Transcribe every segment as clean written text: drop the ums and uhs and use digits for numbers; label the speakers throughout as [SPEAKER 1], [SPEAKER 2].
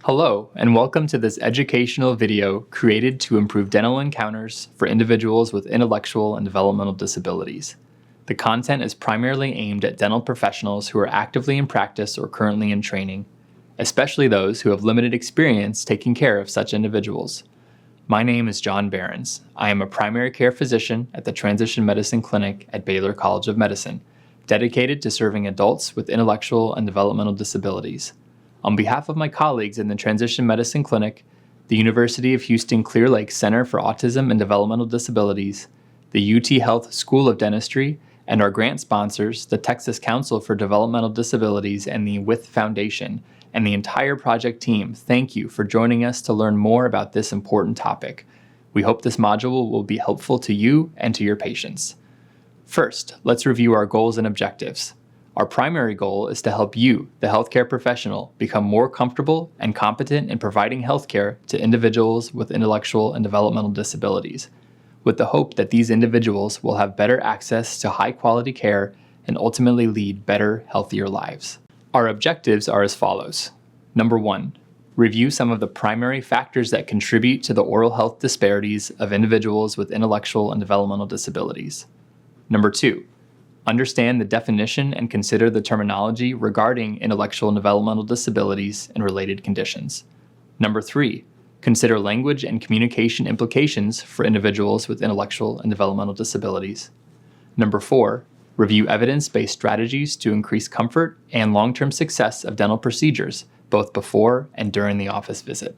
[SPEAKER 1] Hello, and welcome to this educational video created to improve dental encounters for individuals with intellectual and developmental disabilities. The content is primarily aimed at dental professionals who are actively in practice or currently in training, especially those who have limited experience taking care of such individuals. My name is John Behrens. I am a primary care physician at the Transition Medicine Clinic at Baylor College of Medicine, dedicated to serving adults with intellectual and developmental disabilities. On behalf of my colleagues in the Transition Medicine Clinic, the University of Houston Clear Lake Center for Autism and Developmental Disabilities, the UT Health School of Dentistry, and our grant sponsors, the Texas Council for Developmental Disabilities and the WITH Foundation, and the entire project team, thank you for joining us to learn more about this important topic. We hope this module will be helpful to you and to your patients. First, let's review our goals and objectives. Our primary goal is to help you, the healthcare professional, become more comfortable and competent in providing healthcare to individuals with intellectual and developmental disabilities, with the hope that these individuals will have better access to high-quality care and ultimately lead better, healthier lives. Our objectives are as follows. Number 1, review some of the primary factors that contribute to the oral health disparities of individuals with intellectual and developmental disabilities. Number 2, understand the definition and consider the terminology regarding intellectual and developmental disabilities and related conditions. Number 3, consider language and communication implications for individuals with intellectual and developmental disabilities. Number 4, review evidence-based strategies to increase comfort and long-term success of dental procedures, both before and during the office visit.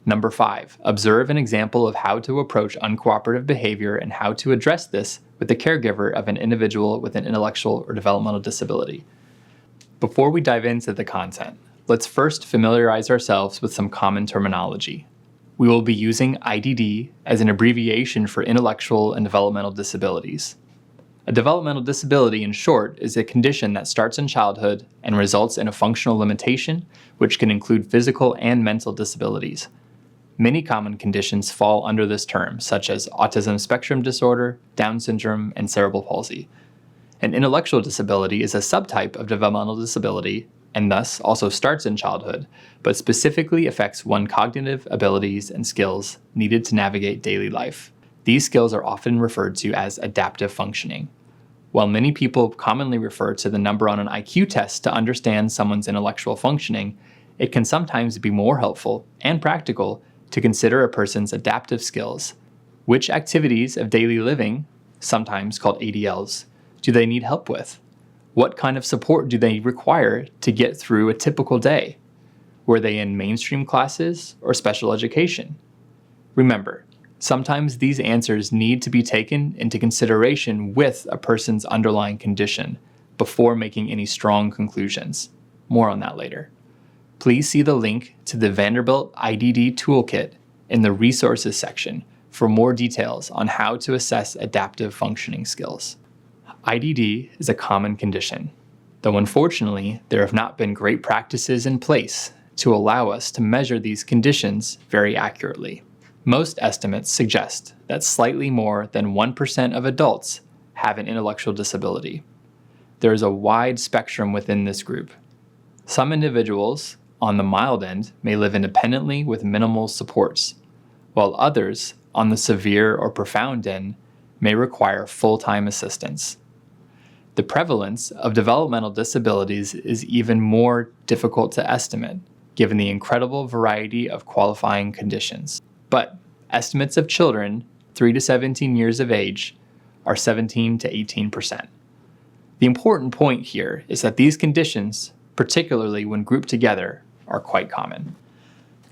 [SPEAKER 1] Number 5, observe an example of how to approach uncooperative behavior and how to address this with the caregiver of an individual with an intellectual or developmental disability. Before we dive into the content, let's first familiarize ourselves with some common terminology. We will be using IDD as an abbreviation for intellectual and developmental disabilities. A developmental disability, in short, is a condition that starts in childhood and results in a functional limitation, which can include physical and mental disabilities. Many common conditions fall under this term, such as autism spectrum disorder, Down syndrome, and cerebral palsy. An intellectual disability is a subtype of developmental disability and thus also starts in childhood, but specifically affects one's cognitive abilities and skills needed to navigate daily life. These skills are often referred to as adaptive functioning. While many people commonly refer to the number on an IQ test to understand someone's intellectual functioning, it can sometimes be more helpful and practical to consider a person's adaptive skills. Which activities of daily living, sometimes called ADLs, do they need help with? What kind of support do they require to get through a typical day? Were they in mainstream classes or special education? Remember, sometimes these answers need to be taken into consideration with a person's underlying condition before making any strong conclusions. More on that later. Please see the link to the Vanderbilt IDD Toolkit in the Resources section for more details on how to assess adaptive functioning skills. IDD is a common condition, though unfortunately there have not been great practices in place to allow us to measure these conditions very accurately. Most estimates suggest that slightly more than 1% of adults have an intellectual disability. There is a wide spectrum within this group. Some individuals on the mild end may live independently with minimal supports, while others on the severe or profound end may require full-time assistance. The prevalence of developmental disabilities is even more difficult to estimate, given the incredible variety of qualifying conditions. But estimates of children 3 to 17 years of age are 17 to 18%. The important point here is that these conditions, particularly when grouped together, are quite common.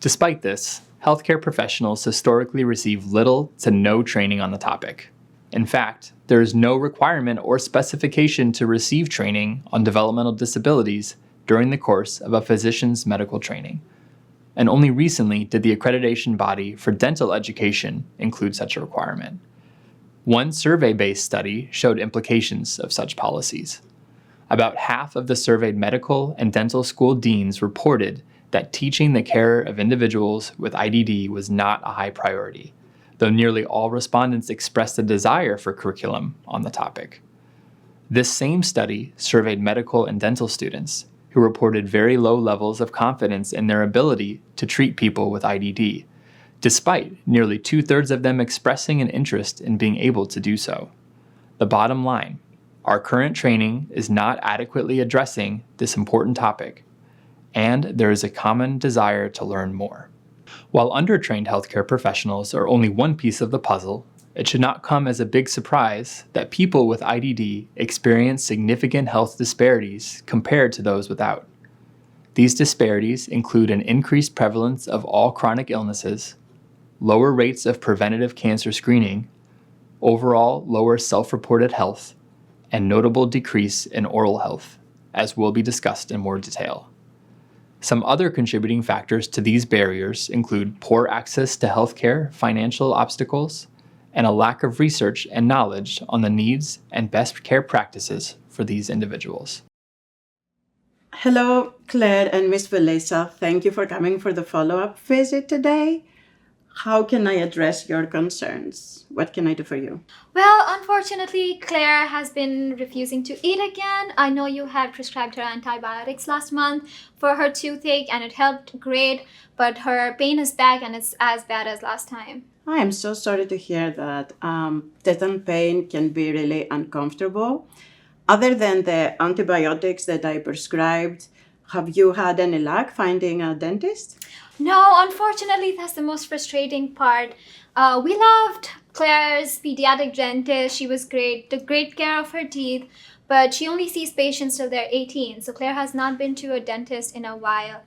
[SPEAKER 1] Despite this, healthcare professionals historically receive little to no training on the topic. In fact, there is no requirement or specification to receive training on developmental disabilities during the course of a physician's medical training. And only recently did the accreditation body for dental education include such a requirement. One survey-based study showed implications of such policies. About half of the surveyed medical and dental school deans reported that teaching the care of individuals with IDD was not a high priority, though nearly all respondents expressed a desire for curriculum on the topic. This same study surveyed medical and dental students, who reported very low levels of confidence in their ability to treat people with IDD, despite nearly 2/3 of them expressing an interest in being able to do so. The bottom line, our current training is not adequately addressing this important topic, and there is a common desire to learn more. While undertrained healthcare professionals are only one piece of the puzzle, it should not come as a big surprise that people with IDD experience significant health disparities compared to those without. These disparities include an increased prevalence of all chronic illnesses, lower rates of preventative cancer screening, overall lower self-reported health, and notable decrease in oral health, as will be discussed in more detail. Some other contributing factors to these barriers include poor access to healthcare, financial obstacles, and a lack of research and knowledge on the needs and best care practices for these individuals.
[SPEAKER 2] Hello, Claire and Ms. Veleza. Thank you for coming for the follow-up visit today. How can I address your concerns? What can I do for you?
[SPEAKER 3] Well, unfortunately, Claire has been refusing to eat again. I know you had prescribed her antibiotics last month for her toothache and it helped great, but her pain is back and it's as bad as last time.
[SPEAKER 2] I am so sorry to hear that. Teeth pain can be really uncomfortable. Other than the antibiotics that I prescribed, have you had any luck finding a dentist?
[SPEAKER 3] No, unfortunately, that's the most frustrating part. We loved Claire's pediatric dentist. She was great, took great care of her teeth, but she only sees patients till they're 18, so Claire has not been to a dentist in a while.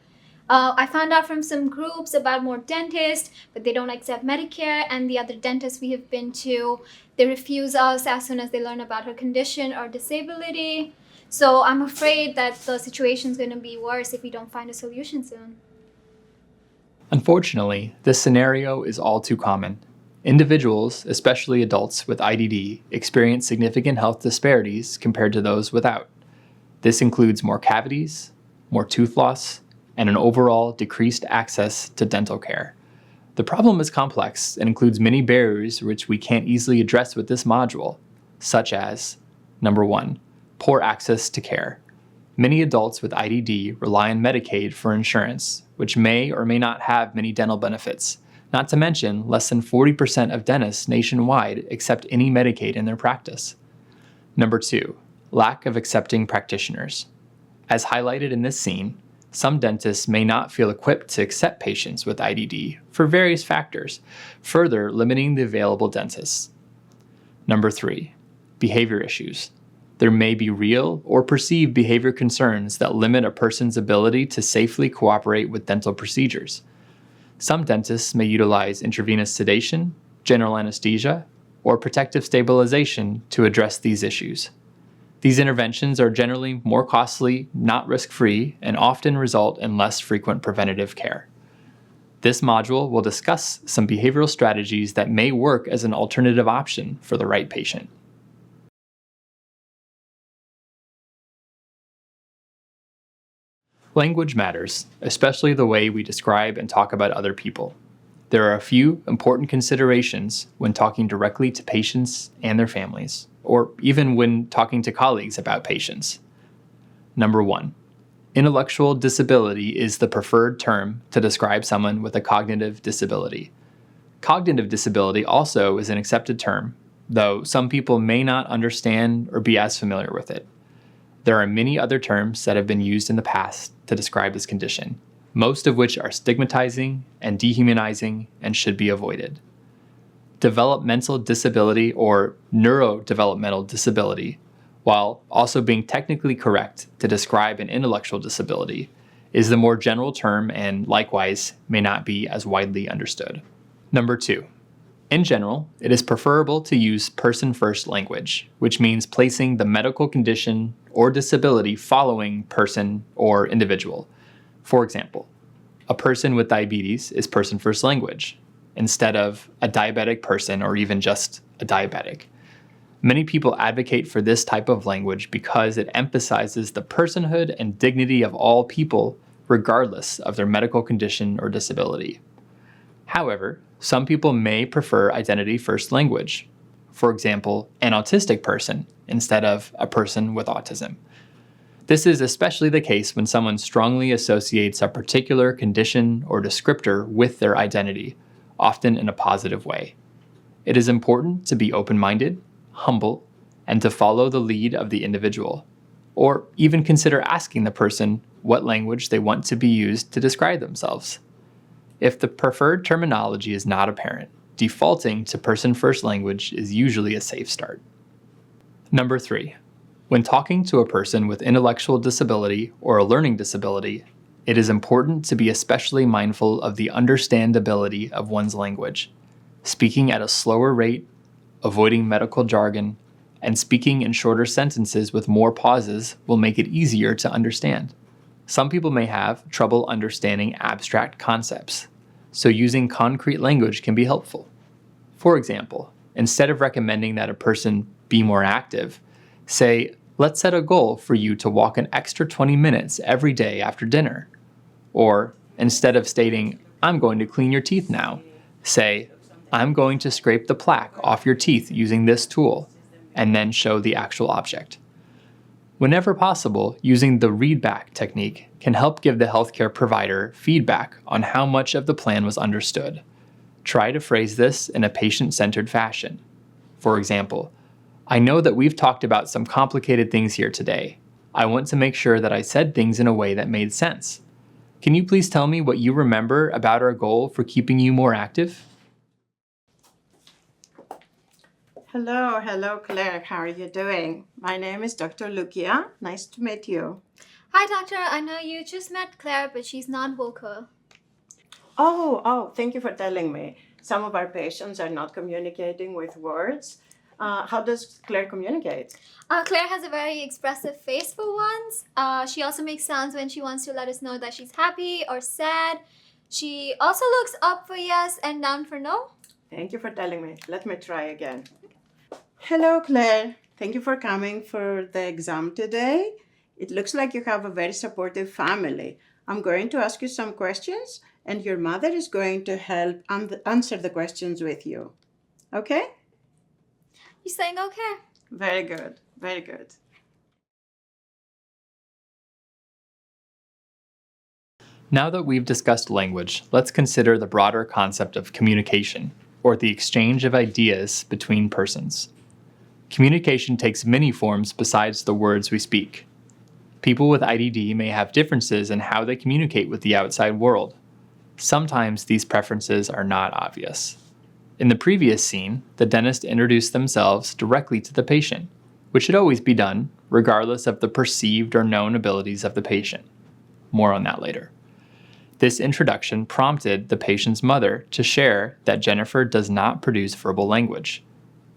[SPEAKER 3] I found out from some groups about more dentists, but they don't accept Medicare, and the other dentists we have been to, they refuse us as soon as they learn about her condition or disability. So I'm afraid that the situation's going to be worse if we don't find a solution soon.
[SPEAKER 1] Unfortunately, this scenario is all too common. Individuals, especially adults with IDD, experience significant health disparities compared to those without. This includes more cavities, more tooth loss, and an overall decreased access to dental care. The problem is complex and includes many barriers which we can't easily address with this module, such as, number 1, poor access to care. Many adults with IDD rely on Medicaid for insurance, which may or may not have many dental benefits. Not to mention, less than 40% of dentists nationwide accept any Medicaid in their practice. Number 2, lack of accepting practitioners. As highlighted in this scene, some dentists may not feel equipped to accept patients with IDD for various factors, further limiting the available dentists. Number 3, behavior issues. There may be real or perceived behavior concerns that limit a person's ability to safely cooperate with dental procedures. Some dentists may utilize intravenous sedation, general anesthesia, or protective stabilization to address these issues. These interventions are generally more costly, not risk-free, and often result in less frequent preventative care. This module will discuss some behavioral strategies that may work as an alternative option for the right patient. Language matters, especially the way we describe and talk about other people. There are a few important considerations when talking directly to patients and their families, or even when talking to colleagues about patients. Number 1, intellectual disability is the preferred term to describe someone with a cognitive disability. Cognitive disability also is an accepted term, though some people may not understand or be as familiar with it. There are many other terms that have been used in the past to describe this condition, most of which are stigmatizing and dehumanizing and should be avoided. Developmental disability or neurodevelopmental disability, while also being technically correct to describe an intellectual disability, is the more general term and likewise may not be as widely understood. Number 2, in general, it is preferable to use person-first language, which means placing the medical condition or disability following person or individual. For example, a person with diabetes is person-first language, instead of a diabetic person or even just a diabetic. Many people advocate for this type of language because it emphasizes the personhood and dignity of all people, regardless of their medical condition or disability. However, some people may prefer identity-first language. For example, an autistic person instead of a person with autism. This is especially the case when someone strongly associates a particular condition or descriptor with their identity, often in a positive way. It is important to be open-minded, humble, and to follow the lead of the individual, or even consider asking the person what language they want to be used to describe themselves. If the preferred terminology is not apparent, defaulting to person-first language is usually a safe start. Number 3. When talking to a person with intellectual disability or a learning disability, it is important to be especially mindful of the understandability of one's language. Speaking at a slower rate, avoiding medical jargon, and speaking in shorter sentences with more pauses will make it easier to understand. Some people may have trouble understanding abstract concepts, so using concrete language can be helpful. For example, instead of recommending that a person be more active, say, let's set a goal for you to walk an extra 20 minutes every day after dinner. Or, instead of stating, I'm going to clean your teeth now, say, I'm going to scrape the plaque off your teeth using this tool, and then show the actual object. Whenever possible, using the readback technique can help give the healthcare provider feedback on how much of the plan was understood. Try to phrase this in a patient-centered fashion. For example, I know that we've talked about some complicated things here today. I want to make sure that I said things in a way that made sense. Can you please tell me what you remember about our goal for keeping you more active?
[SPEAKER 2] Hello, Claire. How are you doing? My name is Dr. Lukia. Nice to meet you.
[SPEAKER 3] Hi, doctor. I know you just met Claire, but she's non-vocal.
[SPEAKER 2] Thank you for telling me. Some of our patients are not communicating with words. How does Claire communicate?
[SPEAKER 3] Claire has a very expressive face for once. She also makes sounds when she wants to let us know that she's happy or sad. She also looks up for yes and down for no.
[SPEAKER 2] Thank you for telling me. Let me try again. Hello, Claire. Thank you for coming for the exam today. It looks like you have a very supportive family. I'm going to ask you some questions, and your mother is going to help answer the questions with you. Okay?
[SPEAKER 3] You're saying okay.
[SPEAKER 2] Very good. Very good.
[SPEAKER 1] Now that we've discussed language, let's consider the broader concept of communication, or the exchange of ideas between persons. Communication takes many forms besides the words we speak. People with IDD may have differences in how they communicate with the outside world. Sometimes these preferences are not obvious. In the previous scene, the dentist introduced themselves directly to the patient, which should always be done, regardless of the perceived or known abilities of the patient. More on that later. This introduction prompted the patient's mother to share that Jennifer does not produce verbal language,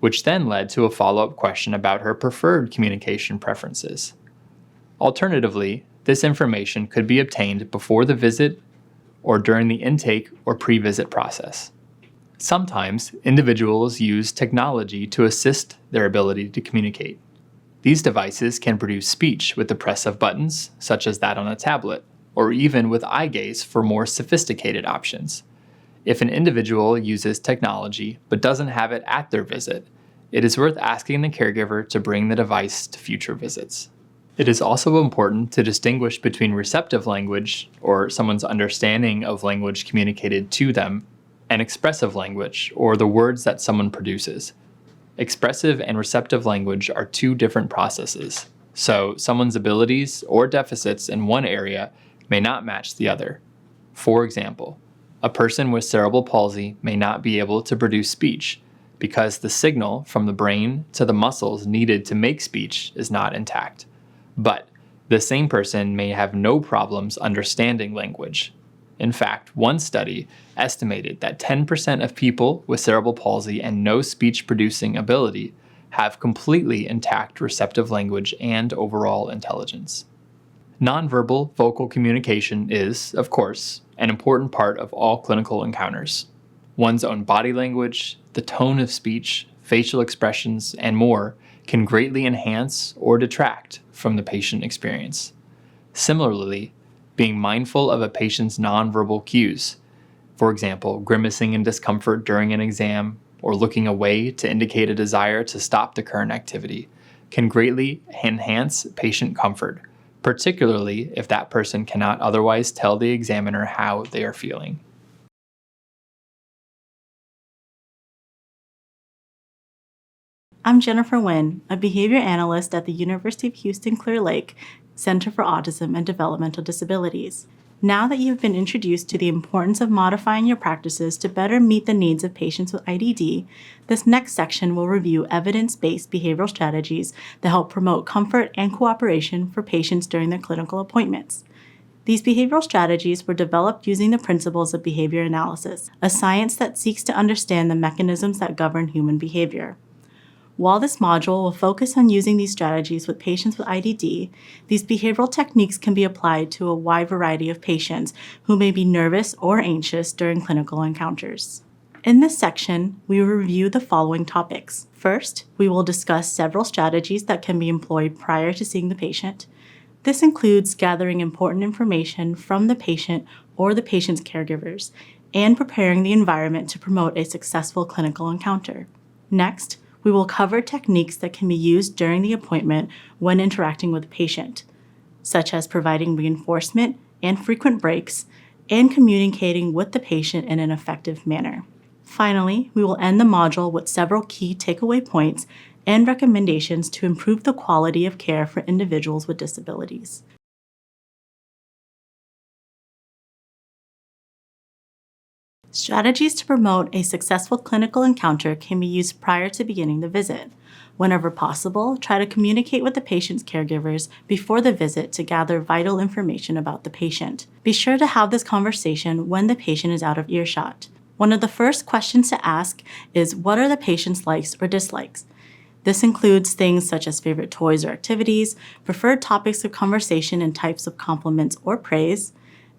[SPEAKER 1] which then led to a follow-up question about her preferred communication preferences. Alternatively, this information could be obtained before the visit or during the intake or pre-visit process. Sometimes, individuals use technology to assist their ability to communicate. These devices can produce speech with the press of buttons, such as that on a tablet, or even with eye gaze for more sophisticated options. If an individual uses technology but doesn't have it at their visit, it is worth asking the caregiver to bring the device to future visits. It is also important to distinguish between receptive language, or someone's understanding of language communicated to them, and expressive language, or the words that someone produces. Expressive and receptive language are two different processes, so someone's abilities or deficits in one area may not match the other. For example, a person with cerebral palsy may not be able to produce speech because the signal from the brain to the muscles needed to make speech is not intact. But the same person may have no problems understanding language. In fact, one study estimated that 10% of people with cerebral palsy and no speech-producing ability have completely intact receptive language and overall intelligence. Nonverbal vocal communication is, of course, an important part of all clinical encounters. One's own body language, the tone of speech, facial expressions, and more can greatly enhance or detract from the patient experience. Similarly, being mindful of a patient's nonverbal cues, for example, grimacing in discomfort during an exam or looking away to indicate a desire to stop the current activity, can greatly enhance patient comfort, particularly if that person cannot otherwise tell the examiner how they are feeling.
[SPEAKER 4] I'm Jennifer Nguyen, a behavior analyst at the University of Houston Clear Lake Center for Autism and Developmental Disabilities. Now that you've been introduced to the importance of modifying your practices to better meet the needs of patients with IDD, this next section will review evidence-based behavioral strategies that help promote comfort and cooperation for patients during their clinical appointments. These behavioral strategies were developed using the principles of behavior analysis, a science that seeks to understand the mechanisms that govern human behavior. While this module will focus on using these strategies with patients with IDD, these behavioral techniques can be applied to a wide variety of patients who may be nervous or anxious during clinical encounters. In this section, we will review the following topics. First, we will discuss several strategies that can be employed prior to seeing the patient. This includes gathering important information from the patient or the patient's caregivers and preparing the environment to promote a successful clinical encounter. Next, we will cover techniques that can be used during the appointment when interacting with the patient, such as providing reinforcement and frequent breaks and communicating with the patient in an effective manner. Finally, we will end the module with several key takeaway points and recommendations to improve the quality of care for individuals with disabilities. Strategies to promote a successful clinical encounter can be used prior to beginning the visit. Whenever possible, try to communicate with the patient's caregivers before the visit to gather vital information about the patient. Be sure to have this conversation when the patient is out of earshot. One of the first questions to ask is, what are the patient's likes or dislikes? This includes things such as favorite toys or activities, preferred topics of conversation and types of compliments or praise,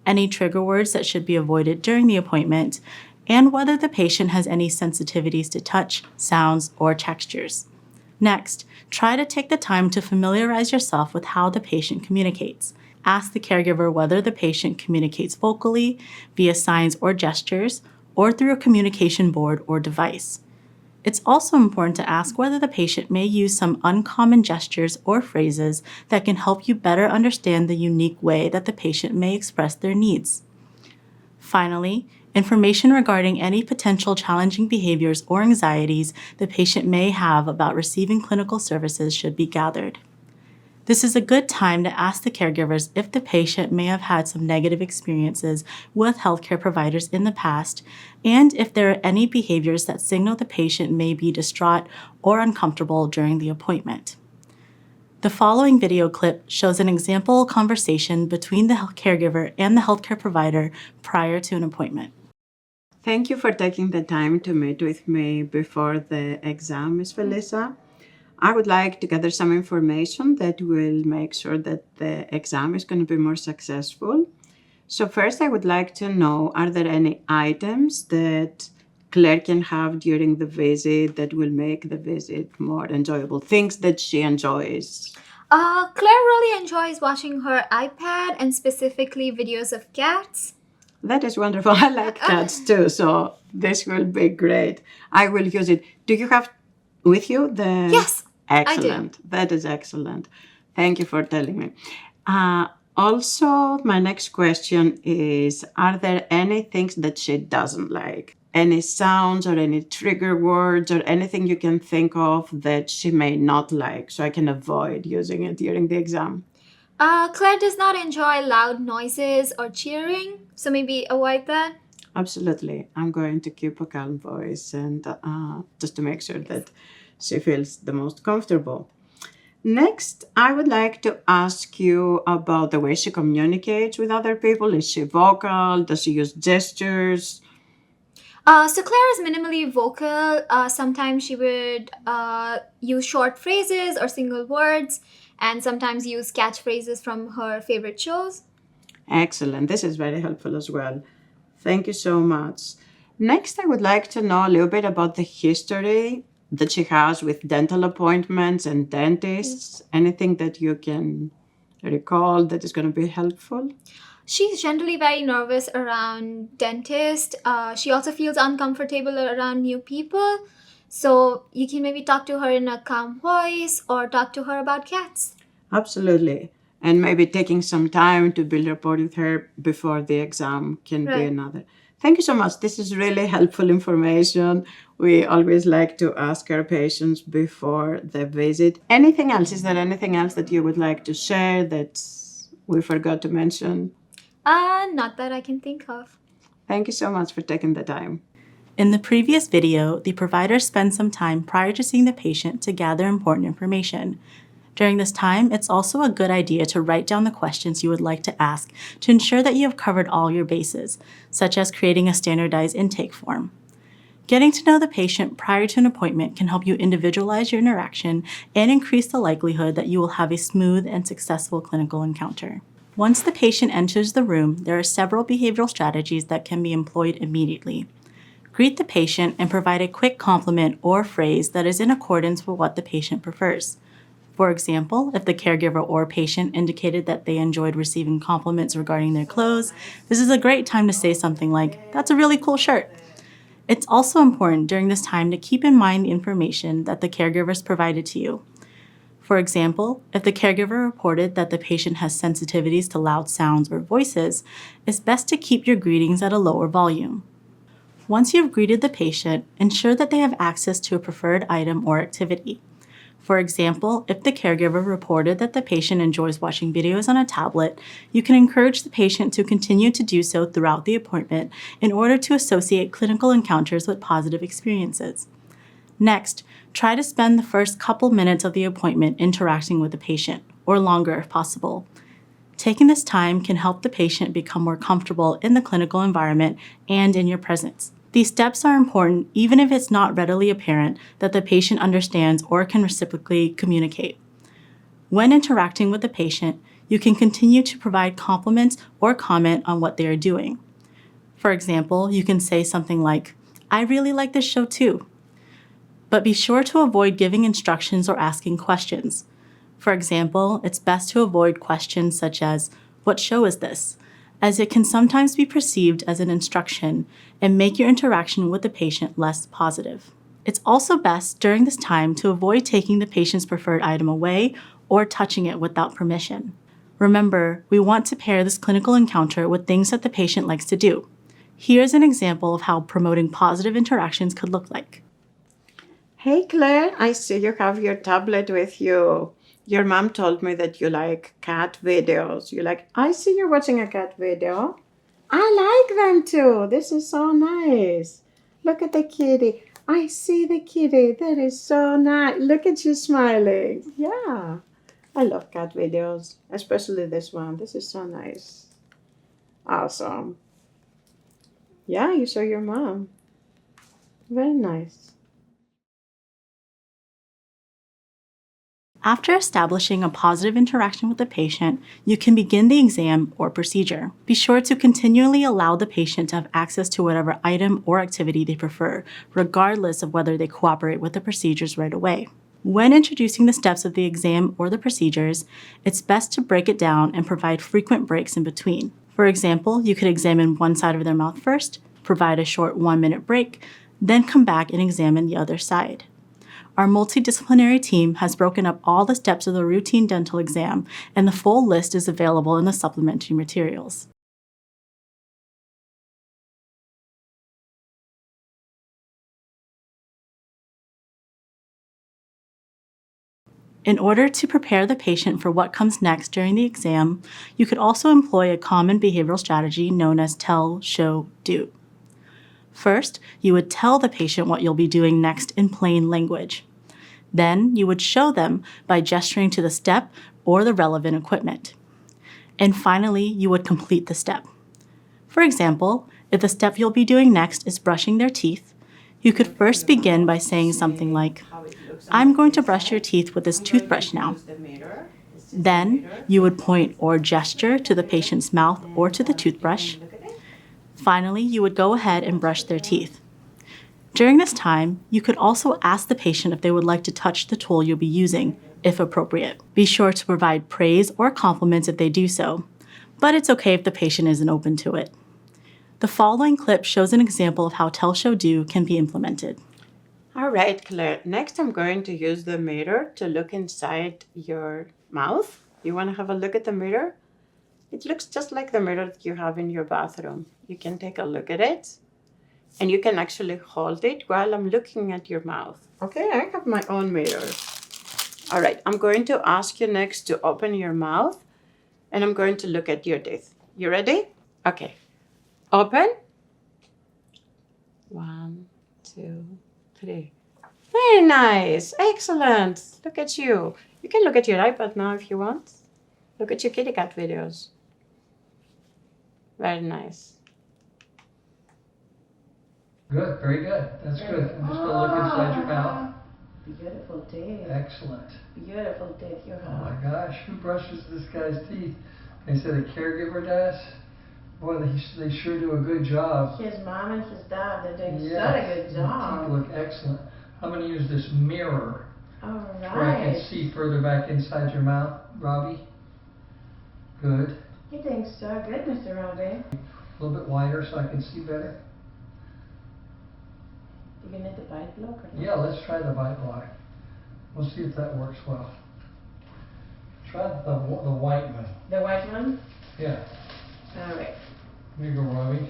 [SPEAKER 4] any trigger words that should be avoided during the appointment, and whether the patient has any sensitivities to touch, sounds, or textures. Next, try to take the time to familiarize yourself with how the patient communicates. Ask the caregiver whether the patient communicates vocally, via signs or gestures, or through a communication board or device. It's also important to ask whether the patient may use some uncommon gestures or phrases that can help you better understand the unique way that the patient may express their needs. Finally, information regarding any potential challenging behaviors or anxieties the patient may have about receiving clinical services should be gathered. This is a good time to ask the caregivers if the patient may have had some negative experiences with healthcare providers in the past, and if there are any behaviors that signal the patient may be distraught or uncomfortable during the appointment. The following video clip shows an example conversation between the caregiver and the healthcare provider prior to an appointment.
[SPEAKER 2] Thank you for taking the time to meet with me before the exam, Ms. Felisa. I would like to gather some information that will make sure that the exam is going to be more successful. So first, I would like to know, are there any items that Claire can have during the visit that will make the visit more enjoyable? Things that she enjoys.
[SPEAKER 3] Claire really enjoys watching her iPad and specifically videos of cats.
[SPEAKER 2] That is wonderful. I like cats too, so this will be great. I will use it. Do you have with you the...
[SPEAKER 3] Yes,
[SPEAKER 2] excellent.
[SPEAKER 3] I do.
[SPEAKER 2] That is excellent. Thank you for telling me. Also, my next question is, are there any things that she doesn't like? Any sounds or any trigger words or anything you can think of that she may not like so I can avoid using it during the exam?
[SPEAKER 3] Claire does not enjoy loud noises or cheering, so maybe avoid that.
[SPEAKER 2] Absolutely. I'm going to keep a calm voice and just to make sure that she feels the most comfortable. Next, I would like to ask you about the way she communicates with other people. Is she vocal? Does she use gestures?
[SPEAKER 3] So Claire is minimally vocal. Sometimes she would use short phrases or single words, and sometimes use catchphrases from her favorite shows.
[SPEAKER 2] Excellent. This is very helpful as well. Thank you so much. Next, I would like to know a little bit about the history that she has with dental appointments and dentists. Anything that you can recall that is going to be helpful?
[SPEAKER 3] She's generally very nervous around dentists. She also feels uncomfortable around new people. So you can maybe talk to her in a calm voice or talk to her about cats.
[SPEAKER 2] Absolutely. And maybe taking some time to build rapport with her before the exam can be
[SPEAKER 3] Right.
[SPEAKER 2] another. Thank you so much. This is really helpful information. We always like to ask our patients before the visit. Anything else? Is there anything else that you would like to share that we forgot to mention?
[SPEAKER 3] Not that I can think of.
[SPEAKER 2] Thank you so much for taking the time.
[SPEAKER 4] In the previous video, the provider spends some time prior to seeing the patient to gather important information. During this time, it's also a good idea to write down the questions you would like to ask to ensure that you have covered all your bases, such as creating a standardized intake form. Getting to know the patient prior to an appointment can help you individualize your interaction and increase the likelihood that you will have a smooth and successful clinical encounter. Once the patient enters the room, there are several behavioral strategies that can be employed immediately. Greet the patient and provide a quick compliment or phrase that is in accordance with what the patient prefers. For example, if the caregiver or patient indicated that they enjoyed receiving compliments regarding their clothes, this is a great time to say something like, "That's a really cool shirt." It's also important during this time to keep in mind the information that the caregivers provided to you. For example, if the caregiver reported that the patient has sensitivities to loud sounds or voices, it's best to keep your greetings at a lower volume. Once you've greeted the patient, ensure that they have access to a preferred item or activity. For example, if the caregiver reported that the patient enjoys watching videos on a tablet, you can encourage the patient to continue to do so throughout the appointment in order to associate clinical encounters with positive experiences. Next, try to spend the first couple minutes of the appointment interacting with the patient, or longer if possible. Taking this time can help the patient become more comfortable in the clinical environment and in your presence. These steps are important even if it's not readily apparent that the patient understands or can reciprocally communicate. When interacting with the patient, you can continue to provide compliments or comment on what they are doing. For example, you can say something like, "I really like this show too." But be sure to avoid giving instructions or asking questions. For example, it's best to avoid questions such as, "What show is this?" as it can sometimes be perceived as an instruction and make your interaction with the patient less positive. It's also best during this time to avoid taking the patient's preferred item away or touching it without permission. Remember, we want to pair this clinical encounter with things that the patient likes to do. Here's an example of how promoting positive interactions could look like.
[SPEAKER 2] Hey Claire, I see you have your tablet with you. Your mom told me that you like cat videos. I see you're watching a cat video. I like them too. This is so nice. Look at the kitty. I see the kitty. That is so nice. Look at you smiling. Yeah. I love cat videos, especially this one. This is so nice. Awesome. Yeah, you saw your mom. Very nice.
[SPEAKER 4] After establishing a positive interaction with the patient, you can begin the exam or procedure. Be sure to continually allow the patient to have access to whatever item or activity they prefer, regardless of whether they cooperate with the procedures right away. When introducing the steps of the exam or the procedures, it's best to break it down and provide frequent breaks in between. For example, you could examine one side of their mouth first, provide a short 1-minute break, then come back and examine the other side. Our multidisciplinary team has broken up all the steps of the routine dental exam, and the full list is available in the supplementary materials. In order to prepare the patient for what comes next during the exam, you could also employ a common behavioral strategy known as tell, show, do. First, you would tell the patient what you'll be doing next in plain language. Then you would show them by gesturing to the step or the relevant equipment. And finally, you would complete the step. For example, if the step you'll be doing next is brushing their teeth, you could first begin by saying something like, "I'm going to brush your teeth with this toothbrush now." Then you would point or gesture to the patient's mouth or to the toothbrush. Finally, you would go ahead and brush their teeth. During this time, you could also ask the patient if they would like to touch the tool you'll be using, if appropriate. Be sure to provide praise or compliments if they do so, but it's okay if the patient isn't open to it. The following clip shows an example of how Tell, Show, Do can be implemented.
[SPEAKER 2] All right, Claire. Next, I'm going to use the mirror to look inside your mouth. You want to have a look at the mirror? It looks just like the mirror that you have in your bathroom. You can take a look at it, and you can actually hold it while I'm looking at your mouth. Okay, I have my own mirror. All right, I'm going to ask you next to open your mouth, and I'm going to look at your teeth. You ready? Okay. Open. 1, 2, 3. Very nice. Excellent. Look at you. You can look at your iPad now if you want. Look at your kitty cat videos. Very nice.
[SPEAKER 5] Good, very good. That's good. I'm just going to look inside your mouth.
[SPEAKER 2] Beautiful teeth.
[SPEAKER 5] Excellent.
[SPEAKER 2] Beautiful teeth you
[SPEAKER 5] Oh my
[SPEAKER 2] have.
[SPEAKER 5] gosh, who brushes this guy's teeth? They said a caregiver does. Boy, they sure do a good job.
[SPEAKER 2] His mom and his dad, they're doing
[SPEAKER 5] Yes,
[SPEAKER 2] such a good
[SPEAKER 5] the teeth
[SPEAKER 2] job.
[SPEAKER 5] look excellent. I'm going to use this mirror
[SPEAKER 2] All
[SPEAKER 5] where I can
[SPEAKER 2] right.
[SPEAKER 5] see further back inside your mouth, Robbie. Good.
[SPEAKER 2] You're doing so good, Mr. Robbie.
[SPEAKER 5] A little bit wider so I can see better.
[SPEAKER 2] You gonna need the bite block or not?
[SPEAKER 5] Yeah, let's try the bite block. We'll see if that works well. Try the white one.
[SPEAKER 2] The white one?
[SPEAKER 5] Yeah.
[SPEAKER 2] All right.
[SPEAKER 5] Here you go, Robbie.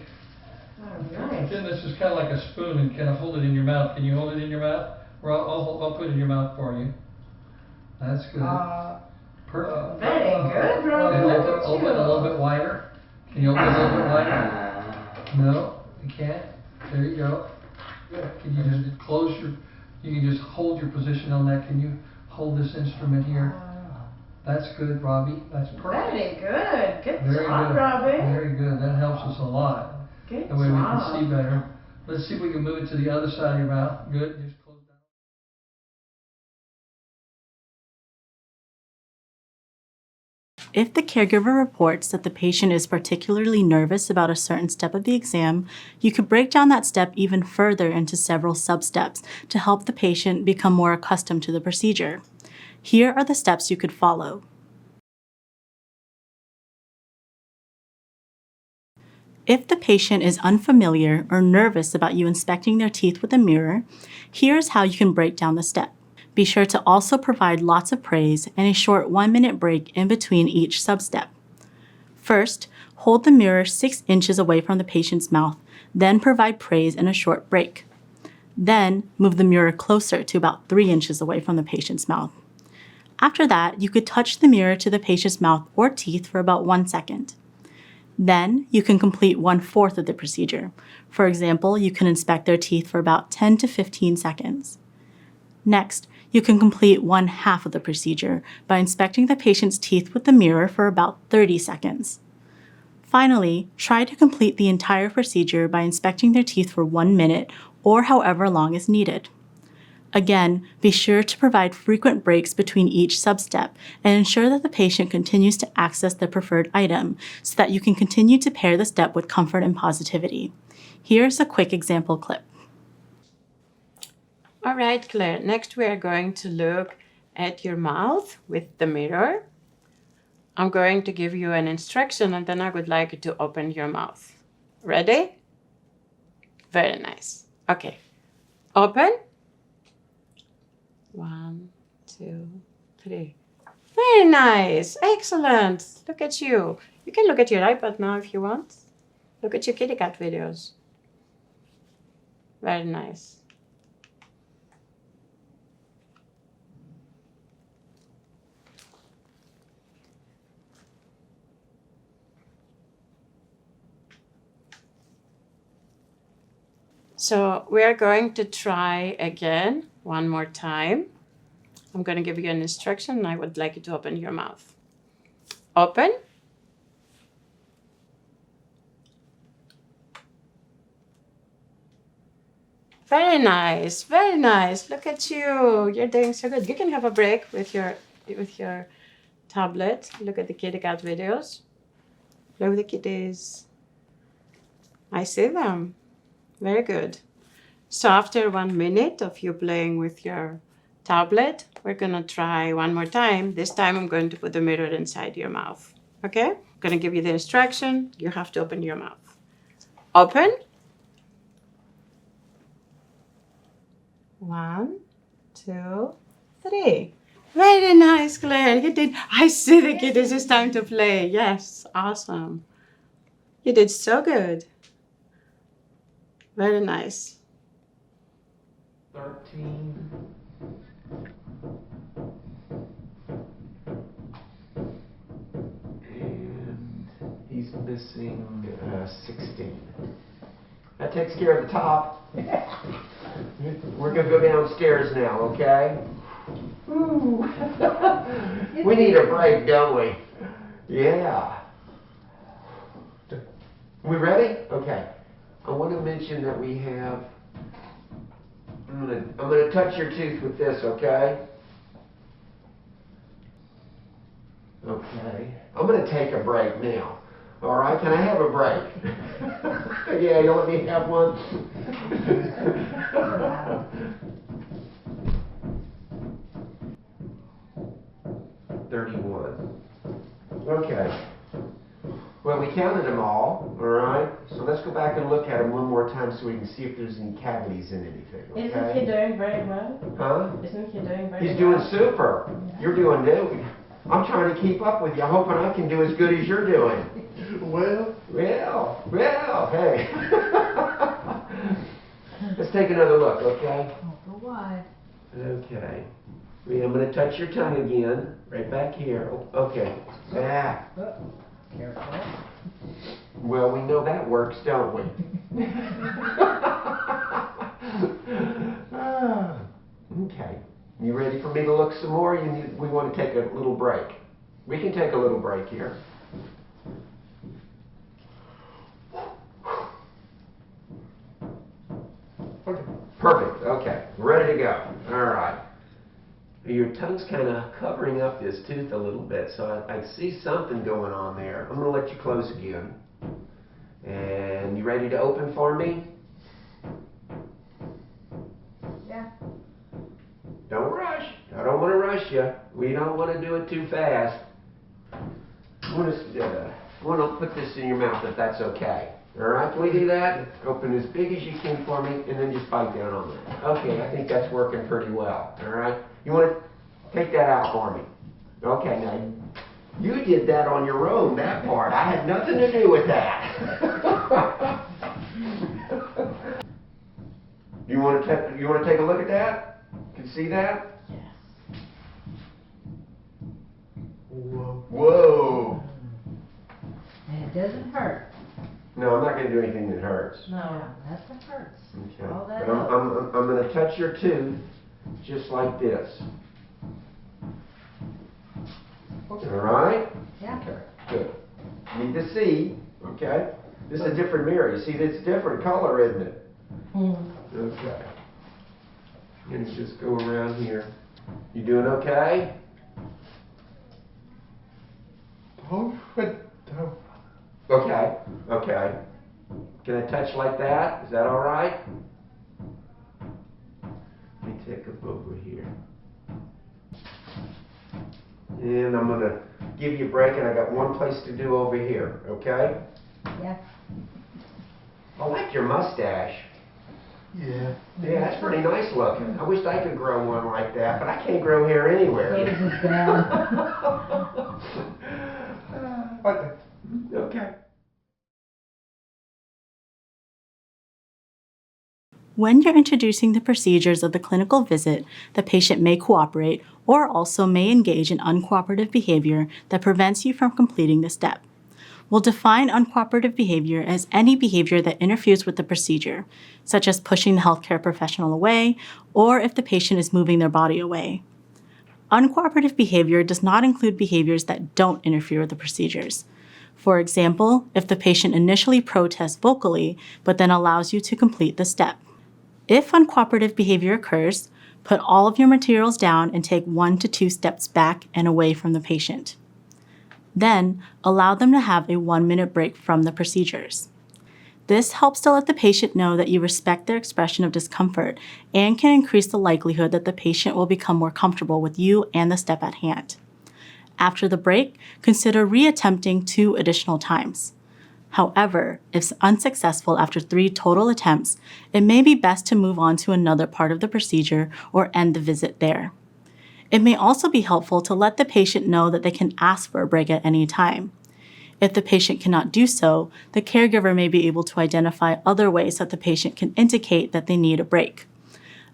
[SPEAKER 2] All right.
[SPEAKER 5] Then this is kind of like a spoon and kind of hold it in your mouth. Can you hold it in your mouth? Or I'll put it in your mouth for you. That's good. Perfect.
[SPEAKER 2] Very good, Robbie.
[SPEAKER 5] And
[SPEAKER 2] Look at
[SPEAKER 5] open
[SPEAKER 2] you.
[SPEAKER 5] a little bit wider. Can you open a little bit wider? No, you can't. There you go. Good. Can you just close your, you can just hold your position on that. Can you hold this instrument here? That's good, Robbie. That's perfect.
[SPEAKER 2] Very good. Good
[SPEAKER 5] Very
[SPEAKER 2] job,
[SPEAKER 5] good.
[SPEAKER 2] Robbie.
[SPEAKER 5] Very good. That helps us a lot.
[SPEAKER 2] Good
[SPEAKER 5] That way we can
[SPEAKER 2] job.
[SPEAKER 5] see better. Let's see if we can move it to the other side of your mouth. Good. Just close down.
[SPEAKER 4] If the caregiver reports that the patient is particularly nervous about a certain step of the exam, you could break down that step even further into several sub-steps to help the patient become more accustomed to the procedure. Here are the steps you could follow. If the patient is unfamiliar or nervous about you inspecting their teeth with a mirror, here's how you can break down the step. Be sure to also provide lots of praise and a short 1-minute break in between each sub-step. First, hold the mirror 6 inches away from the patient's mouth, then provide praise and a short break. Then, move the mirror closer to about 3 inches away from the patient's mouth. After that, you could touch the mirror to the patient's mouth or teeth for about 1 second. Then, you can complete 1/4 of the procedure. For example, you can inspect their teeth for about 10 to 15 seconds. Next, you can complete 1/2 of the procedure by inspecting the patient's teeth with the mirror for about 30 seconds. Finally, try to complete the entire procedure by inspecting their teeth for 1 minute or however long is needed. Again, be sure to provide frequent breaks between each sub-step and ensure that the patient continues to access the preferred item so that you can continue to pair the step with comfort and positivity. Here's a quick example clip.
[SPEAKER 2] All right, Claire. Next, we are going to look at your mouth with the mirror. I'm going to give you an instruction, and then I would like you to open your mouth. Ready? Very nice. Okay. Open. 1, 2, 3. Very nice. Excellent. Look at you. You can look at your iPad now if you want. Look at your kitty cat videos. Very nice. So we are going to try again one more time. I'm going to give you an instruction and I would like you to open your mouth. Open. Very nice, very nice. Look at you. You're doing so good. You can have a break with your tablet. Look at the kitty cat videos. Look at the kitties. I see them. Very good. So after 1 minute of you playing with your tablet, we're gonna try one more time. This time I'm going to put the mirror inside your mouth. Okay? I'm gonna give you the instruction. You have to open your mouth. Open. 1, 2, 3. Very nice, Claire. You did. I see the kiddies. It's time to play. Yes, awesome. You did so good. Very nice.
[SPEAKER 6] 13. And he's missing 16. That takes care of the top. We're going to go downstairs now, okay? Ooh. We need a break, don't we? Yeah. We ready? Okay. I want to mention that we have... I'm gonna touch your tooth with this, okay? Okay. I'm gonna take a break now. All right? Can I have a break? Yeah, you let me have one. 31. Okay. Well, we counted them all right? So let's go back and look at them one more time so we can see if there's any cavities in anything, okay?
[SPEAKER 7] Isn't he doing very well?
[SPEAKER 6] Huh?
[SPEAKER 7] Isn't he doing very well?
[SPEAKER 6] He's doing super. You're doing good. I'm trying to keep up with you. I'm hoping I can do as good as you're doing. Well, hey. Let's take another look, okay?
[SPEAKER 7] Oh, for what?
[SPEAKER 6] Okay. I'm going to touch your tongue again, right back here. Okay. Back.
[SPEAKER 7] Careful.
[SPEAKER 6] Well, we know that works, don't we? Okay. You ready for me to look some more? We want to take a little break. We can take a little break here. Okay. Perfect. Okay. We're ready to go. All right. Your tongue's kind of covering up this tooth a little bit, so I see something going on there. I'm going to let you close again. And you ready to open for me?
[SPEAKER 7] Yeah.
[SPEAKER 6] Don't rush. I don't want to rush you. We don't want to do it too fast. I want to put this in your mouth if that's okay. All right, can we do that? Open as big as you can for me, and then just bite down on that. Okay, I think that's working pretty well. All right, you want to take that out for me? Okay, now you did that on your own. That part, I had nothing to do with that. You want to take a look at that? Can you see that?
[SPEAKER 7] Yes.
[SPEAKER 6] Whoa.
[SPEAKER 7] And it doesn't hurt.
[SPEAKER 6] No, I'm not going to do anything that hurts.
[SPEAKER 7] No, that's what hurts.
[SPEAKER 6] Okay.
[SPEAKER 7] All that
[SPEAKER 6] But
[SPEAKER 7] up.
[SPEAKER 6] I'm going to touch your tooth just like this. All right?
[SPEAKER 7] Yeah.
[SPEAKER 6] Okay, good. Need to see, okay? This is a different mirror. You see, it's different color, isn't it? Okay. And just go around here. You doing okay? Okay, okay. Can I touch like that? Is that all right? Let me take up over here. And I'm going to give you a break, and I got one place to do over here, okay?
[SPEAKER 7] Yeah.
[SPEAKER 6] I like your mustache.
[SPEAKER 5] Yeah.
[SPEAKER 6] Yeah, that's pretty nice looking. I wish I could grow one like that, but I can't grow hair anywhere.
[SPEAKER 7] So does his dad.
[SPEAKER 6] Okay.
[SPEAKER 4] When you're introducing the procedures of the clinical visit, the patient may cooperate or also may engage in uncooperative behavior that prevents you from completing the step. We'll define uncooperative behavior as any behavior that interferes with the procedure, such as pushing the healthcare professional away or if the patient is moving their body away. Uncooperative behavior does not include behaviors that don't interfere with the procedures. For example, if the patient initially protests vocally but then allows you to complete the step. If uncooperative behavior occurs, put all of your materials down and take 1 to 2 steps back and away from the patient. Then, allow them to have a 1-minute break from the procedures. This helps to let the patient know that you respect their expression of discomfort and can increase the likelihood that the patient will become more comfortable with you and the step at hand. After the break, consider reattempting 2 additional times. However, if unsuccessful after 3 total attempts, it may be best to move on to another part of the procedure or end the visit there. It may also be helpful to let the patient know that they can ask for a break at any time. If the patient cannot do so, the caregiver may be able to identify other ways that the patient can indicate that they need a break.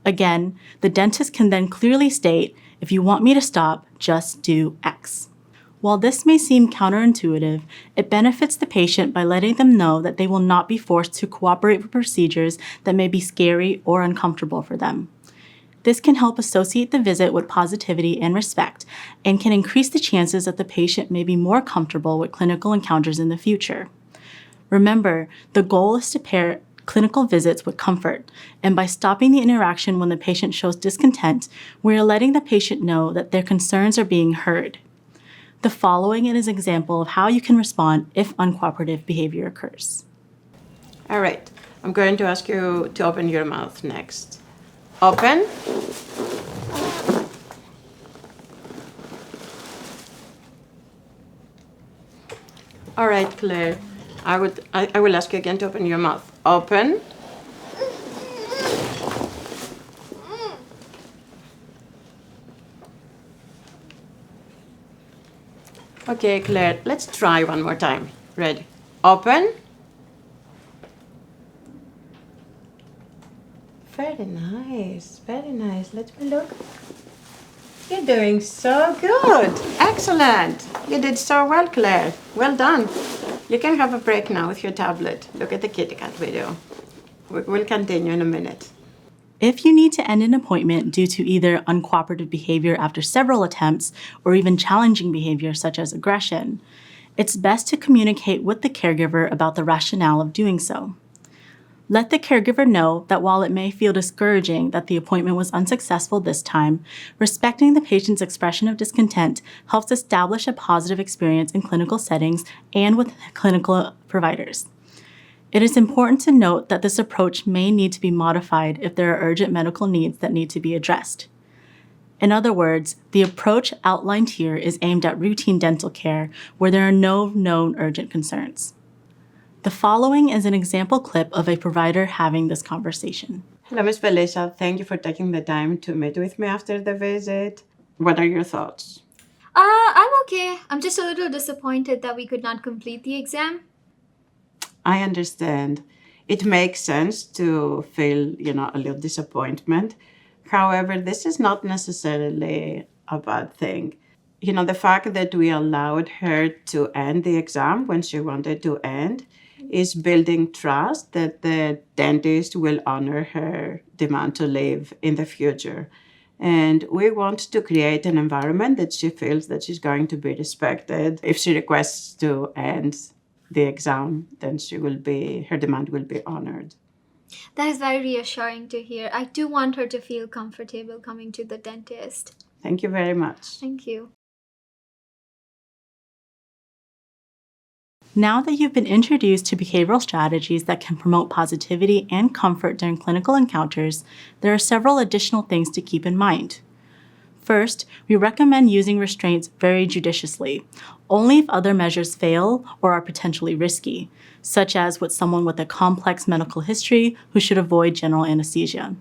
[SPEAKER 4] Again, the dentist can then clearly state, if you want me to stop, just do X. While this may seem counterintuitive, it benefits the patient by letting them know that they will not be forced to cooperate with procedures that may be scary or uncomfortable for them. This can help associate the visit with positivity and respect, and can increase the chances that the patient may be more comfortable with clinical encounters in the future. Remember, the goal is to pair clinical visits with comfort, and by stopping the interaction when the patient shows discontent, we are letting the patient know that their concerns are being heard. The following is an example of how you can respond if uncooperative behavior occurs.
[SPEAKER 2] All right, I'm going to ask you to open your mouth next. Open. All right, Claire. I will ask you again to open your mouth. Open. Okay, Claire, let's try one more time. Ready? Open. Very nice, very nice. Let me look. You're doing so good. Excellent. You did so well, Claire. Well done. You can have a break now with your tablet. Look at the kitty cat video. We'll continue in a minute.
[SPEAKER 4] If you need to end an appointment due to either uncooperative behavior after several attempts or even challenging behavior such as aggression, it's best to communicate with the caregiver about the rationale of doing so. Let the caregiver know that while it may feel discouraging that the appointment was unsuccessful this time, respecting the patient's expression of discontent helps establish a positive experience in clinical settings and with clinical providers. It is important to note that this approach may need to be modified if there are urgent medical needs that need to be addressed. In other words, the approach outlined here is aimed at routine dental care where there are no known urgent concerns. The following is an example clip of a provider having this conversation.
[SPEAKER 2] Hello, Ms. Felicia. Thank you for taking the time to meet with me after the visit. What are your thoughts?
[SPEAKER 3] I'm okay. I'm just a little disappointed that we could not complete the exam.
[SPEAKER 2] I understand. It makes sense to feel, a little disappointment. However, this is not necessarily a bad thing. The fact that we allowed her to end the exam when she wanted to end is building trust that the dentist will honor her demand to leave in the future. And we want to create an environment that she feels that she's going to be respected. If she requests to end the exam, then her demand will be honored.
[SPEAKER 3] That is very reassuring to hear. I do want her to feel comfortable coming to the dentist.
[SPEAKER 2] Thank you very much.
[SPEAKER 3] Thank you.
[SPEAKER 4] Now that you've been introduced to behavioral strategies that can promote positivity and comfort during clinical encounters, there are several additional things to keep in mind. First, we recommend using restraints very judiciously, only if other measures fail or are potentially risky, such as with someone with a complex medical history who should avoid general anesthesia.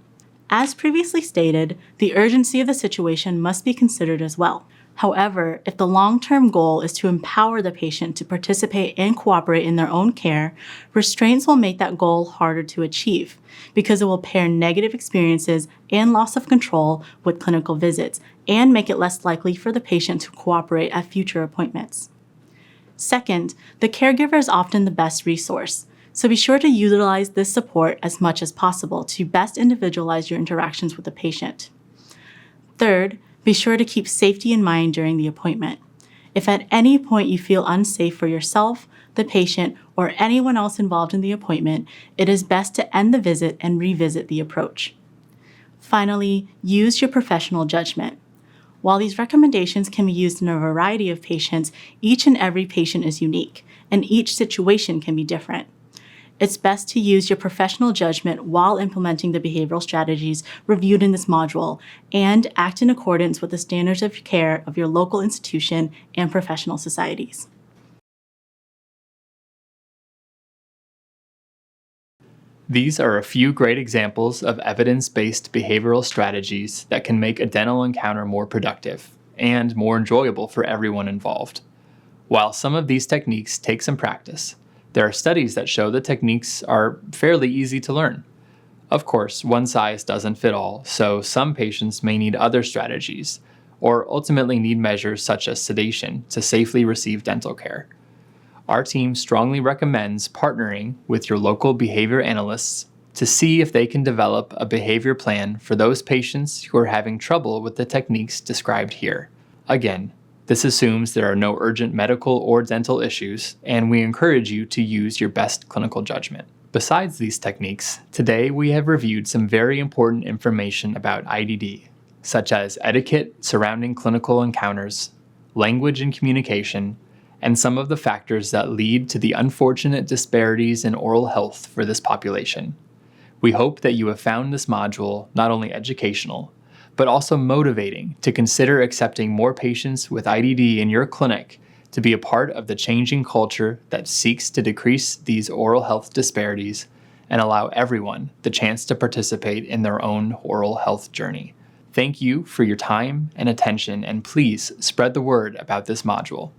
[SPEAKER 4] As previously stated, the urgency of the situation must be considered as well. However, if the long-term goal is to empower the patient to participate and cooperate in their own care, restraints will make that goal harder to achieve because it will pair negative experiences and loss of control with clinical visits and make it less likely for the patient to cooperate at future appointments. Second, the caregiver is often the best resource, so be sure to utilize this support as much as possible to best individualize your interactions with the patient. Third, be sure to keep safety in mind during the appointment. If at any point you feel unsafe for yourself, the patient, or anyone else involved in the appointment, it is best to end the visit and revisit the approach. Finally, use your professional judgment. While these recommendations can be used in a variety of patients, each and every patient is unique, and each situation can be different. It's best to use your professional judgment while implementing the behavioral strategies reviewed in this module and act in accordance with the standards of care of your local institution and professional societies.
[SPEAKER 1] These are a few great examples of evidence-based behavioral strategies that can make a dental encounter more productive and more enjoyable for everyone involved. While some of these techniques take some practice, there are studies that show the techniques are fairly easy to learn. Of course, one size doesn't fit all, so some patients may need other strategies, or ultimately need measures such as sedation to safely receive dental care. Our team strongly recommends partnering with your local behavior analysts to see if they can develop a behavior plan for those patients who are having trouble with the techniques described here. Again, this assumes there are no urgent medical or dental issues, and we encourage you to use your best clinical judgment. Besides these techniques, today we have reviewed some very important information about IDD, such as etiquette surrounding clinical encounters, language and communication, and some of the factors that lead to the unfortunate disparities in oral health for this population. We hope that you have found this module not only educational, but also motivating to consider accepting more patients with IDD in your clinic to be a part of the changing culture that seeks to decrease these oral health disparities and allow everyone the chance to participate in their own oral health journey. Thank you for your time and attention, and please spread the word about this module.